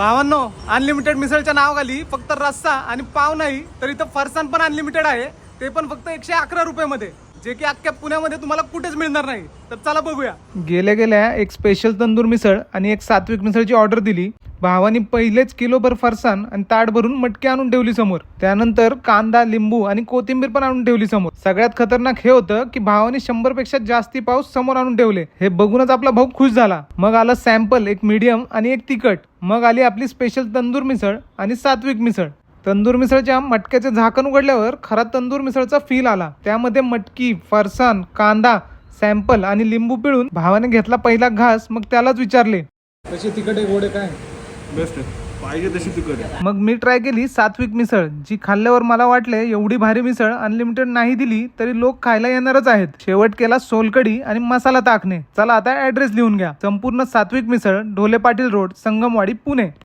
भावांनो, अनलिमिटेड मिसळच्या नावाखाली फक्त रस्सा आणि पाव नाही तर इथं फरसाण पण अनलिमिटेड आहे, ते पण फक्त 111 रुपयामध्ये, जे की अख्ख्या पुण्यामध्ये तुम्हाला कुठेच मिळणार नाही. तर चला बघूया. गेल्या एक स्पेशल तंदूर मिसळ आणि एक सात्विक मिसळची ऑर्डर दिली. भावानी पहिलेच किलोभर फरसाण आणि ताट भरून मटकी आणून ठेवली समोर. त्यानंतर कांदा, लिंबू आणि कोथिंबीर पण आणून ठेवली समोर. सगळ्यात खतरनाक हे होतं की भावानी 100 पेक्षा जास्ती पाव समोर आणून ठेवले. हे बघूनच आपला भाऊ खुश झाला. मग आला सॅम्पल, एक मीडियम आणि एक तिखट. मग आली आपली स्पेशल तंदूर मिसळ आणि सात्विक मिसळ. तंदूर मिसळच्या मटक्याचे झाकण उघडल्यावर खरा तंदूर मिसळचा फील आला. त्यामध्ये मटकी, फरसाण, कांदा, सॅम्पल आणि लिंबू पिळून भावाने घेतला पहिला घास. मग त्यालाच विचारले, कशी तिखट आहे, गोड आहे, काय बेस्ट आहे, पाहिजे तशी तिखट आहे. मग मी ट्राय केली सात्विक मिसळ, जी खाल्ल्यावर मला वाटले एवढी भारी मिसळ अनलिमिटेड नाही दिली तरी लोक खायला येणारच आहेत. शेवट केला सोलकढी आणि मसाला ताकणे. चला आता ऍड्रेस लिहून घ्या. संपूर्ण सात्विक मिसळ, ढोले पाटील रोड, संगमवाडी, पुणे.